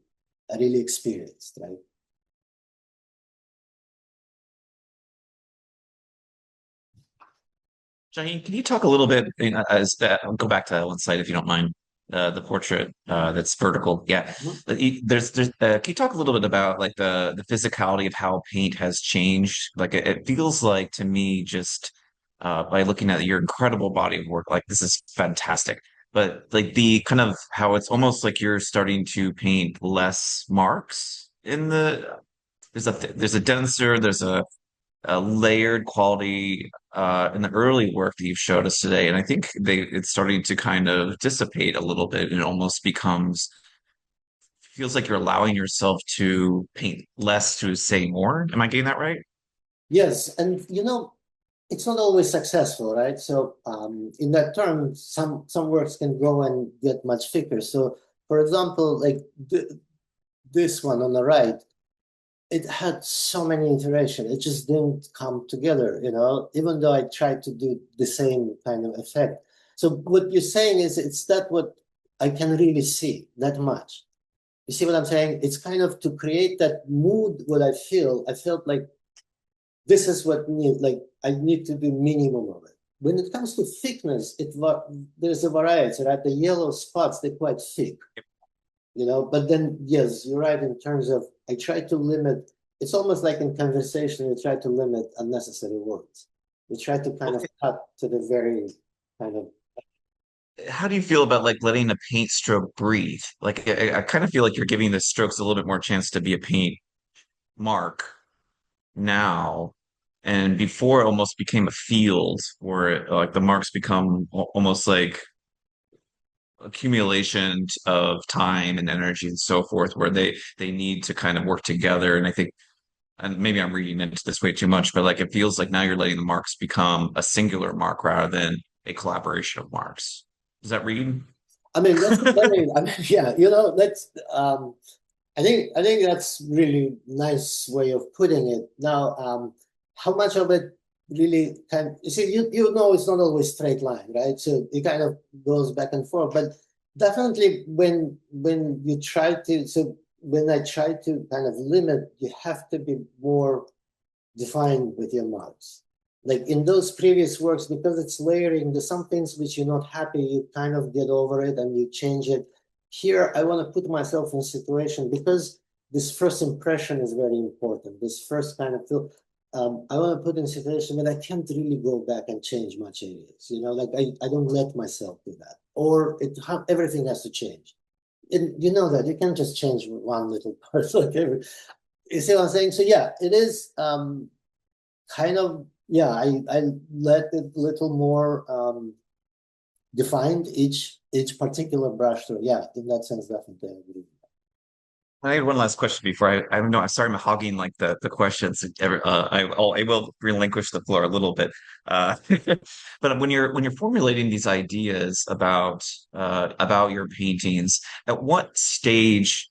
I really experienced, right? Shahin, can you talk a little bit, as go back to that one slide if you don't mind, the portrait that's vertical. Yeah, Mhm. can you talk a little bit about like the physicality of how paint has changed? Like it feels like to me just by looking at your incredible body of work, like this is fantastic. But like the kind of how it's almost like you're starting to paint less marks in there's a denser, there's a layered quality in the early work that you've showed us today. And I think it's starting to kind of dissipate a little bit. And it almost becomes feels like you're allowing yourself to paint less to say more. Am I getting that right? Yes, and it's not always successful, right? So in that term, some works can go and get much thicker. So for example, like this one on the right, it had so many iterations. It just didn't come together, even though I tried to do the same kind of effect. So what you're saying is it's that what I can really see that much. You see what I'm saying? It's kind of to create that mood, what I felt like this is what like I need to do minimum of it. When it comes to thickness, there's a variety, right? The yellow spots, they're quite thick, but then yes, you're right in terms of I try to limit. It's almost like in conversation, you try to limit unnecessary words. You try to kind of Okay. cut to the very kind of. How do you feel about like letting a paint stroke breathe? Like I kind of feel like you're giving the strokes a little bit more chance to be a paint mark now. And before it almost became a field where like the marks become almost like accumulation of time and energy and so forth, where they need to kind of work together. And I think, and maybe I'm reading into this way too much, but like it feels like now you're letting the marks become a singular mark rather than a collaboration of marks. Does that read? I mean, that's very. I mean, yeah, that's. I think that's really nice way of putting it. Now, how much of it really can you see? You know, it's not always straight line, right? So it kind of goes back and forth. But definitely, when you try to, so when I try to kind of limit, you have to be more defined with your marks. Like in those previous works, because it's layering, there's some things which you're not happy, you kind of get over it and you change it. Here, I want to put myself in a situation because this first impression is very important. This first kind of feel, I want to put in a situation that I can't really go back and change much areas. Like I don't let myself do that. Or everything has to change. And you know that you can't just change one little part. Like you see what I'm saying? So yeah, it is kind of yeah. I let it a little more defined each particular brush stroke. Yeah, in that sense, definitely I agree. I had one last question before I don't know. I'm sorry, I'm hogging like the questions. I will relinquish the floor a little bit. Uh, but when you're formulating these ideas about your paintings, at what stage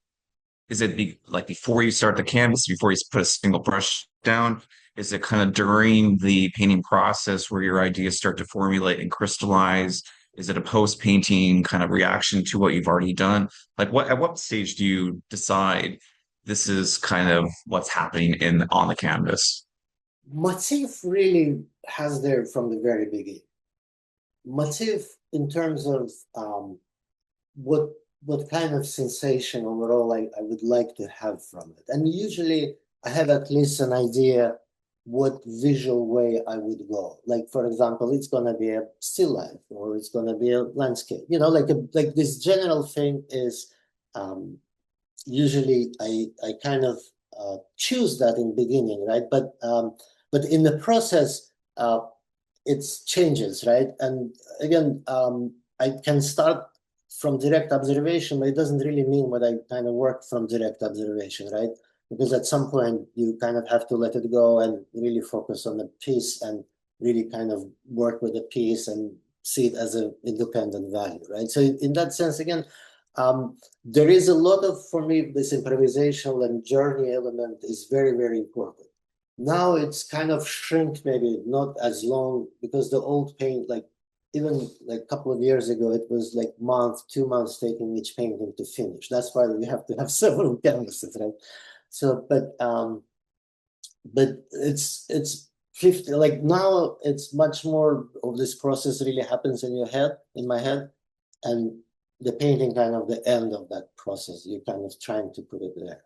is it like before you start the canvas, before you put a single brush down? Is it kind of during the painting process where your ideas start to formulate and crystallize? Is it a post-painting kind of reaction to what you've already done? Like at what stage do you decide this is kind of what's happening in on the canvas? Motif really has there from the very beginning. Motif in terms of what what kind of sensation overall I would like to have from it. And usually I have at least an idea what visual way I would go. Like for example, it's gonna be a still life or it's gonna be a landscape. Like this general thing is usually I kind of choose that in beginning, right? But in the process, it's changes, right? And again, I can start from direct observation, but it doesn't really mean what I kind of work from direct observation, right? Because at some point you kind of have to let it go and really focus on the piece and really kind of work with the piece and see it as an independent value, right? So in that sense, again, there is a lot of, for me, this improvisational and journey element is very, very important. Now it's kind of shrink, maybe not as long because the old paint, like even like a couple of years ago, it was like month, 2 months taking each painting to finish. That's why we have to have several canvases, right? So, but it's 50, like now it's much more of this process really happens in your head, in my head, and the painting kind of the end of that process. You're kind of trying to put it there.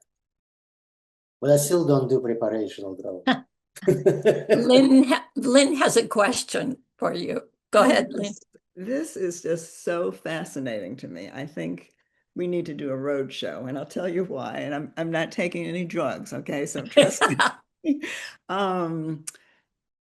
But I still don't do preparational drawing. Lynn has a question for you. Go ahead, Lynn. This is just so fascinating to me. I think we need to do a road show, and I'll tell you why. And I'm not taking any drugs, okay? So trust me.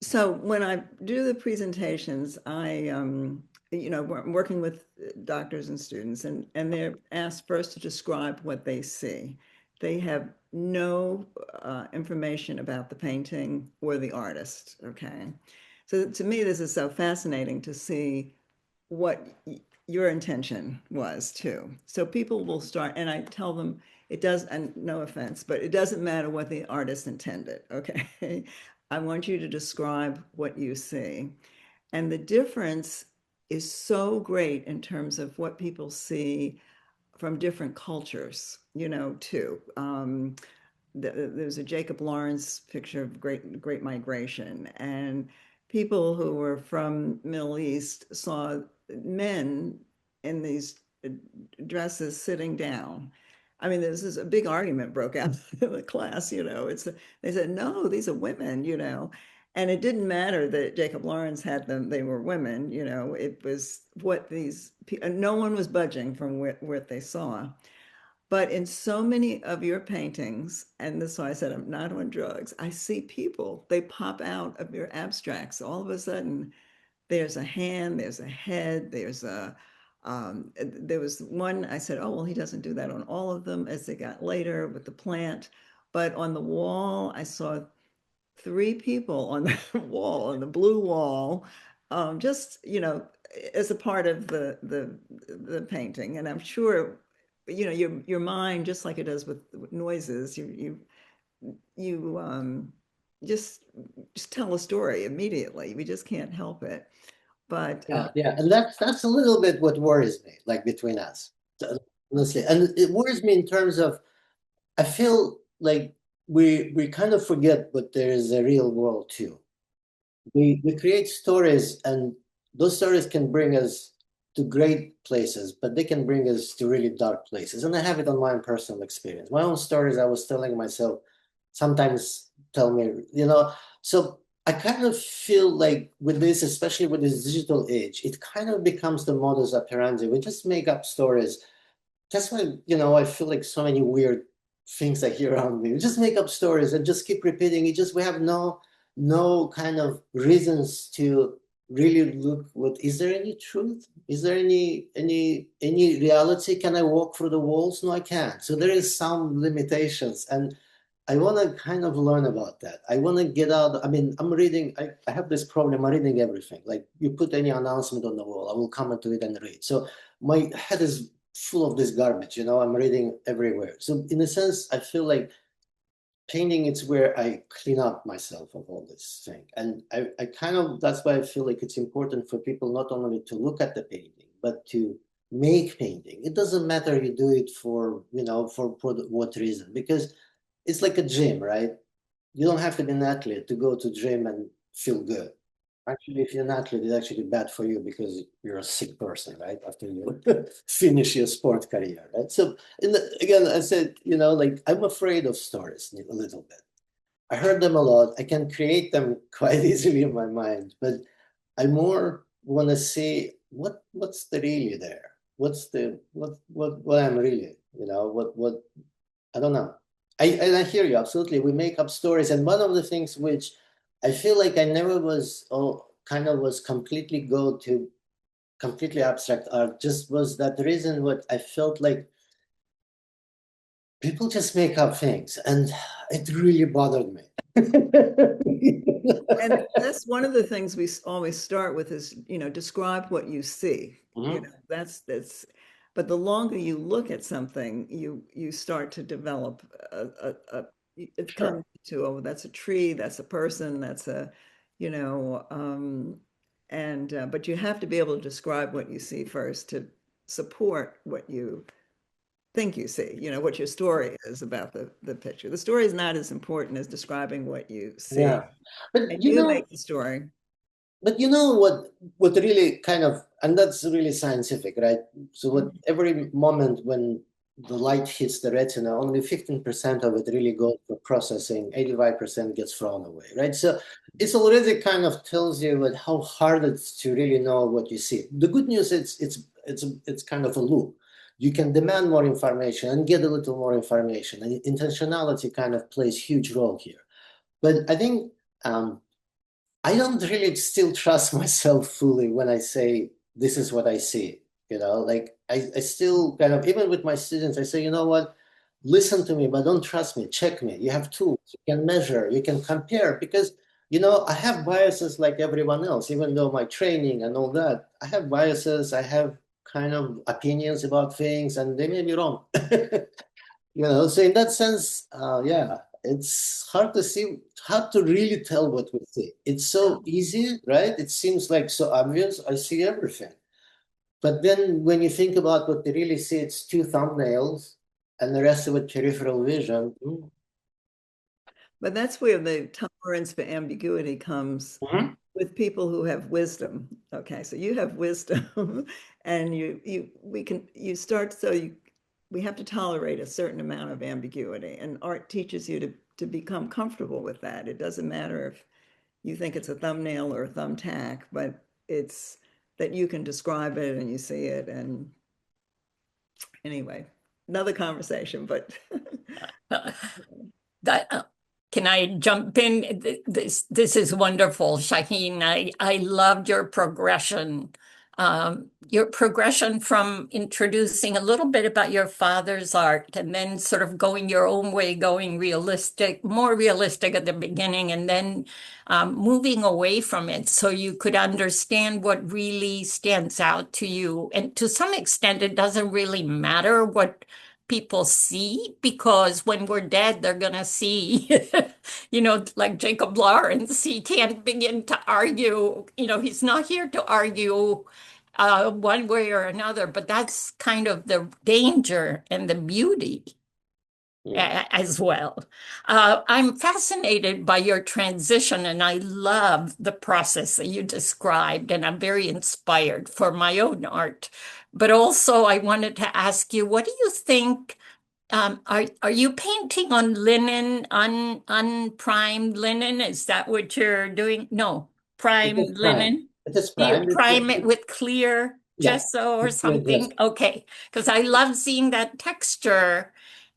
So when I do the presentations, I'm working with doctors and students, and they're asked first to describe what they see. They have no information about the painting or the artist, okay? So to me, this is so fascinating to see what your intention was too. So people will start, and I tell them it does, and no offense, but it doesn't matter what the artist intended, okay? I want you to describe what you see. And the difference is so great in terms of what people see from different cultures, too. There's a Jacob Lawrence picture of Great Migration, and people who were from Middle East saw men in these dresses sitting down. I mean, this is a big argument broke out in the class, they said, no, these are women, and it didn't matter that Jacob Lawrence had them, they were women, it was what no one was budging from what they saw. But in so many of your paintings, and this is why I said I'm not on drugs, I see people, they pop out of your abstracts. All of a sudden, there's a hand, there's a head, there was one, I said, oh, well, he doesn't do that on all of them as they got later with the plant. But on the wall, I saw 3 people on the wall, on the blue wall, just, as a part of the painting. And I'm sure, your mind, just like it does with noises, you just tell a story immediately. We just can't help it. But yeah, and that's a little bit what worries me, like between us, honestly. And it worries me in terms of I feel like we kind of forget, but there is a real world too. We create stories, and those stories can bring us to great places, but they can bring us to really dark places. And I have it on my own personal experience. My own stories I was telling myself sometimes tell me, so I kind of feel like with this, especially with this digital age, it kind of becomes the modus operandi. We just make up stories. That's why, I feel like so many weird things I hear around me. We just make up stories and just keep repeating. We have no kind of reasons to really look is there any truth? Is there any reality? Can I walk through the walls? No, I can't. So there is some limitations, and I want to kind of learn about that. I want to get out. I mean, I'm reading, I have this problem. I'm reading everything. Like you put any announcement on the wall, I will comment to it and read. So my head is full of this garbage, I'm reading everywhere. So in a sense, I feel like painting, it's where I clean up myself of all this thing. And I kind of, that's why I feel like it's important for people not only to look at the painting, but to make painting. It doesn't matter you do it for, for what reason, because it's like a gym, right? You don't have to be an athlete to go to gym and feel good. Actually, if you're an athlete, it's actually bad for you because you're a sick person, right? After you finish your sport career, right? So, again, I said, like I'm afraid of stories a little bit. I heard them a lot. I can create them quite easily in my mind, but I more want to see what's the really there. What's the what I'm really, what I don't know. I hear you absolutely. We make up stories, and one of the things which I feel like I never was, kind of was completely go to completely abstract art. Just was that reason what I felt like people just make up things, and it really bothered me. and that's one of the things we always start with is, describe what you see. That's but the longer you look at something, you start to develop it comes to, oh, that's a tree, that's a person, that's a, but you have to be able to describe what you see first to support what you think you see, what your story is about the picture. The story is not as important as describing what you see. Yeah. But And you make the story. But you know what really kind of, and that's really scientific, right? So what every moment when the light hits the retina, only 15% of it really goes for processing, 85% gets thrown away, right? So it's already kind of tells you about how hard it's to really know what you see. The good news is it's kind of a loop. You can demand more information and get a little more information, and intentionality kind of plays huge role here. But I think I don't really still trust myself fully when I say this is what I see. Like I still kind of, even with my students, I say, you know what, listen to me, but don't trust me, check me. You have tools, you can measure, you can compare, because I have biases like everyone else, even though my training and all that, I have biases, I have kind of opinions about things, and they may be wrong. So in that sense, yeah, it's hard to see, hard to really tell what we see. It's so easy, right? It seems like so obvious. I see everything. But then when you think about what they really see, it's two thumbnails and the rest of it peripheral vision. But that's where the tolerance for ambiguity comes with people who have wisdom. Okay, so you have wisdom and we have to tolerate a certain amount of ambiguity, and art teaches you to become comfortable with that. It doesn't matter if you think it's a thumbnail or a thumbtack, but it's that you can describe it and you see it. And anyway, another conversation, but can I jump in? This is wonderful, Shahin. I loved your progression. Your progression from introducing a little bit about your father's art and then sort of going your own way, going realistic, more realistic at the beginning, and then moving away from it so you could understand what really stands out to you. And to some extent, it doesn't really matter what people see, because when we're dead, they're going to see, like Jacob Lawrence, he can't begin to argue, he's not here to argue one way or another, but that's kind of the danger and the beauty as well. I'm fascinated by your transition, and I love the process that you described, and I'm very inspired for my own art. But also, I wanted to ask you, what do you think? Are you painting on linen, unprimed linen? Is that what you're doing? No, primed linen. It is Do you primed. prime it with clear gesso or something? Okay, because I love seeing that texture.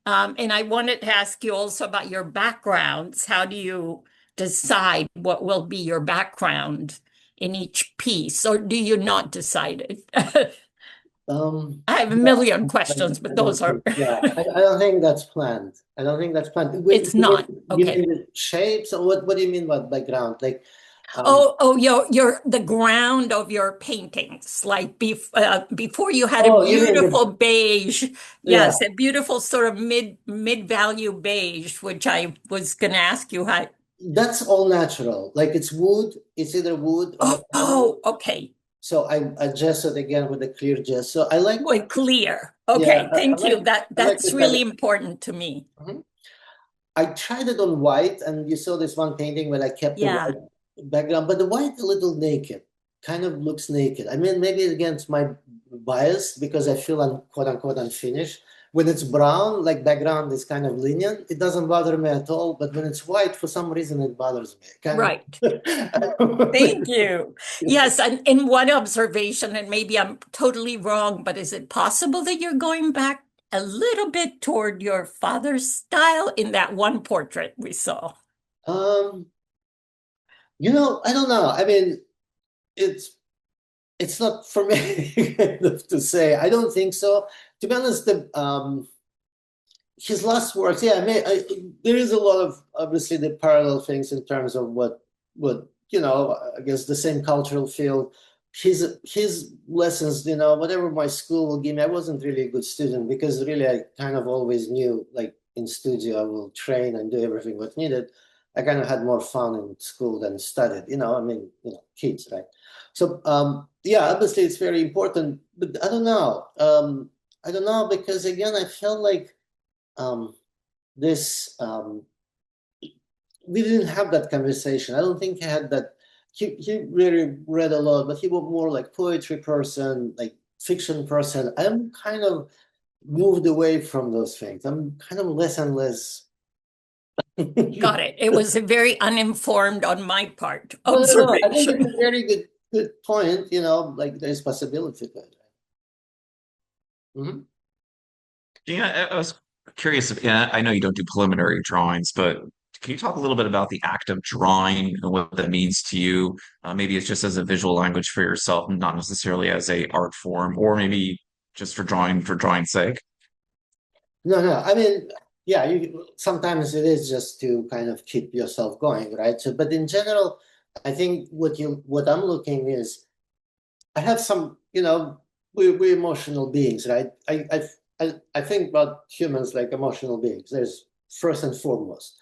And I wanted to ask you also about your backgrounds. How do you decide what will be your background in each piece, or do you not decide it? I have a million questions, but those are. I don't think that's planned. I don't think that's planned. It's not. You mean the shapes, or what do you mean by background? Like, your the ground of your paintings, like before you had a beautiful beige. Yes, a beautiful sort of mid-value beige, which I was going to ask you how. That's all natural. Like it's wood. It's either wood or okay. So I gessoed again with a clear gesso. I like with clear. Okay, thank you. That's really important to me. I tried it on white, and you saw this one painting where I kept the white background, but the white a little naked, kind of looks naked. I mean, maybe against my bias because I feel quote unquote unfinished. When it's brown, like background is kind of linear, it doesn't bother me at all. But when it's white, for some reason, it bothers me. Right. Thank you. Yes, and in one observation, and maybe I'm totally wrong, but is it possible that you're going back a little bit toward your father's style in that one portrait we saw? I don't know. I mean, it's not for me to say. I don't think so. To be honest, his last works, there is a lot of obviously the parallel things in terms of what I guess the same cultural field. His lessons, whatever my school will give me, I wasn't really a good student because really I kind of always knew, like in studio, I will train and do everything what needed. I kind of had more fun in school than studied, kids, right? So, obviously it's very important, but I don't know. I don't know, because again, I felt like this we didn't have that conversation. I don't think I had that. He really read a lot, but he was more like poetry person, like fiction person. I'm kind of moved away from those things. I'm kind of less and less. Got it. It was a very uninformed on my part No. I think it's observation. a very good point. Like there's possibility to it. Mhm. Yeah, I was curious. Yeah, I know you don't do preliminary drawings, but can you talk a little bit about the act of drawing and what that means to you? Maybe it's just as a visual language for yourself, not necessarily as a art form, or maybe just for drawing's sake. No. I mean, yeah, sometimes it is just to kind of keep yourself going, right? So, but in general, I think what I'm looking is I have some, we're emotional beings, right? I think about humans like emotional beings. There's first and foremost.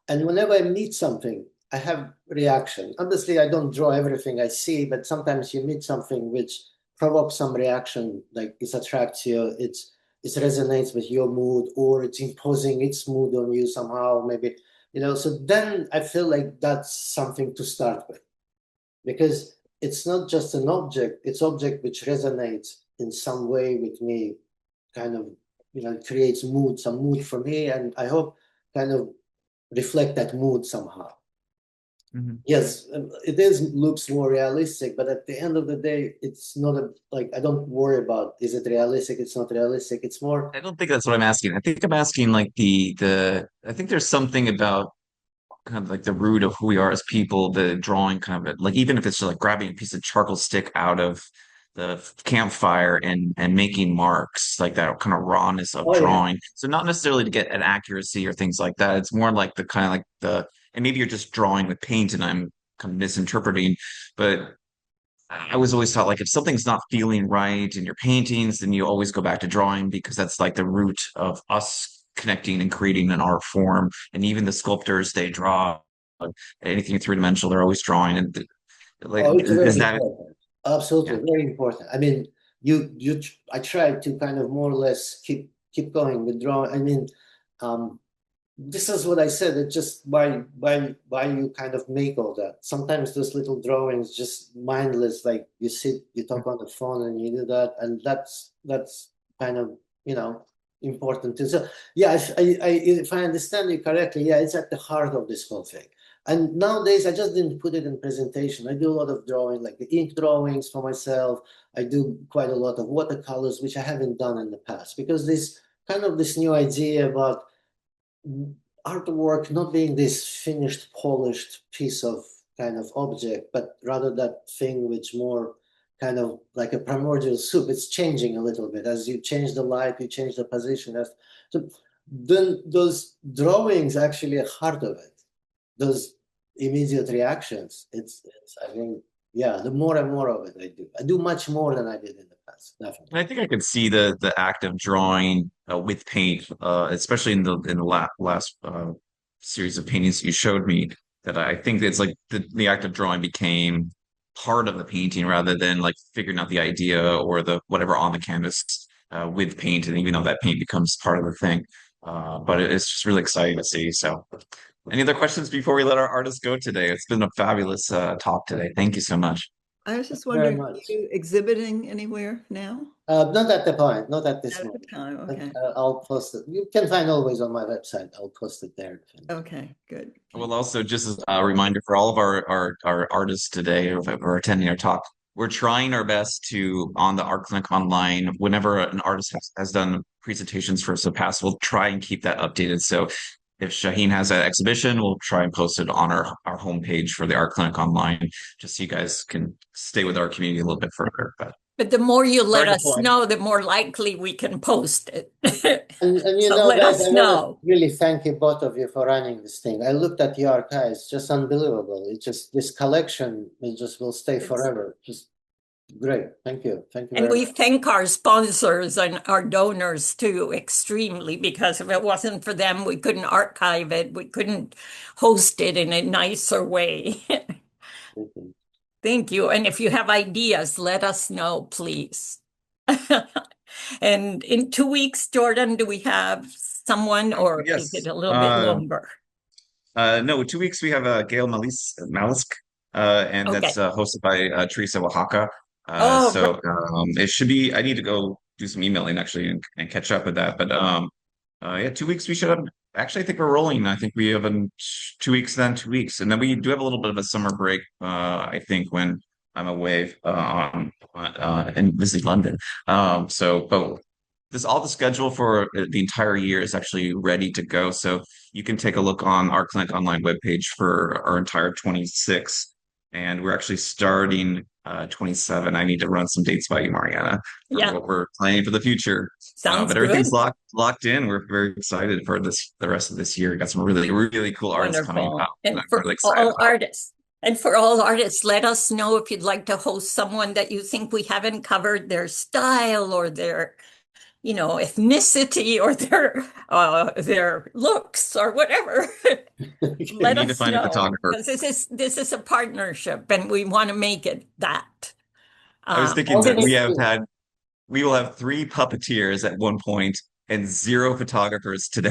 And whenever I meet something, I have reaction. Obviously, I don't draw everything I see, but sometimes you meet something which provokes some reaction, like it attracts you, it resonates with your mood, or it's imposing its mood on you somehow, maybe, so then I feel like that's something to start with because it's not just an object, it's object which resonates in some way with me, kind of, creates mood, some mood for me, and I hope kind of reflect that mood somehow. Mhm. Yes, it looks more realistic, but at the end of the day, it's not like I don't worry about is it realistic, it's not realistic, it's more. I don't think that's what I'm asking. I think I'm asking like I think there's something about kind of like the root of who we are as people, the drawing kind of like even if it's just like grabbing a piece of charcoal stick out of the campfire and making marks, like that kind of rawness of Oh yeah. drawing. So not necessarily to get an accuracy or things like that. It's more like the kind of like and maybe you're just drawing with paint and I'm kind of misinterpreting, but I was always taught like if something's not feeling right in your paintings, then you always go back to drawing because that's like the root of us connecting and creating an art form. And even the sculptors, they draw anything three dimensional, they're always drawing. And like, Oh, it's is very that, important. Absolutely, yeah, very important. I mean, I try to kind of more or less keep going with drawing. I mean, um, this is what I said. It's just why you kind of make all that. Sometimes those little drawings just mindless, like you sit, you talk on the phone, and you do that, and that's kind of important too. So yeah, if I understand you correctly, yeah, it's at the heart of this whole thing. And nowadays, I just didn't put it in presentation. I do a lot of drawing, like the ink drawings for myself. I do quite a lot of watercolors, which I haven't done in the past, because this new idea about artwork not being this finished, polished piece of kind of object, but rather that thing which more kind of like a primordial soup. It's changing a little bit as you change the light, you change the position. So then those drawings actually are heart of it. Those immediate reactions. It's I think yeah, the more and more of it I do much more than I did in the past, definitely. and I think I could see the act of drawing with paint, especially in the last series of paintings you showed me. That I think it's like the act of drawing became part of the painting rather than like figuring out the idea or the whatever on the canvas with paint, and even though that paint becomes part of the thing. But it's just really exciting to see. So, any other questions before we let our artists go today? It's been a fabulous talk today. Thank you so much. I was just Very wondering, are much. you exhibiting anywhere now? Not at the point, not at this At the moment. time, But, okay. I'll post it. You can find always on my website. I'll post it there. Okay, good. Well, also just as a reminder for all of our artists today who are attending our talk, we're trying our best to on the Art Clinic online. Whenever an artist has done presentations for us in the past, we'll try and keep that updated. So if Shahin has an exhibition, we'll try and post it on our homepage for the Art Clinic online, just so you guys can stay with our community a little bit further. But the more you let Very good us point. know, the more likely we can post it. And So let guys, us I want to know. really thank you both of you for running this thing. I looked at the archives, just unbelievable. It's just this collection, it just will stay It's- forever. Just great. Thank you. Thank you And very we much. thank our sponsors and our donors too extremely, because if it wasn't for them, we couldn't archive it. We couldn't host it in a nicer way. Thank you. Thank you. And if you have ideas, let us know, please. And in 2 weeks, Jordan, do we have someone or is it Yes. a little bit longer? No, 2 weeks we have Gail Malisk, and Okay. that's hosted by Teresa Oaxaca. Oh, So it should be. I need to go do some emailing actually and catch up with that. But yeah, 2 weeks we should have. Actually, I think we're rolling. I think we have 2 weeks, then 2 weeks, and then we do have a little bit of a summer break. I think when I'm away and visit London. But this all the schedule for the entire year is actually ready to go. So you can take a look on our Clinic Online webpage for our entire 26. And we're actually starting 27. I need to run some dates by you, Mariana, for yeah, what we're planning for the future. sounds But everything's good. locked in. We're very excited for the rest of this year. Got some really, really cool artists coming out Wonderful. that And I'm for really excited all about. artists, and for all artists, let us know if you'd like to host someone that you think we haven't covered their style or their, ethnicity or their looks or whatever. We Let need to us find a know photographer. because this is a partnership and we want to make it that. I was thinking that Ultimately, we will have 3 puppeteers at one point and 0 photographers today.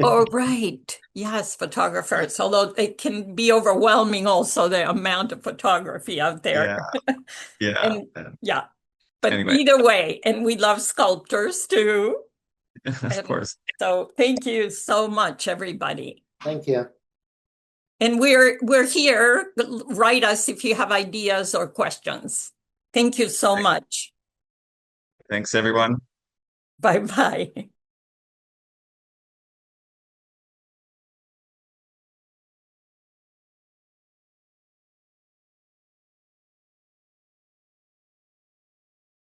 oh, right. Yes, photographers, although it can be overwhelming also the amount of photography out there. Yeah, yeah. And yeah, but Anyway, either way, and we love sculptors too. of And course. so thank you so much, everybody. Thank you. And we're here. Write us if you have ideas or questions. Thank you so much. Thanks, everyone. Bye bye.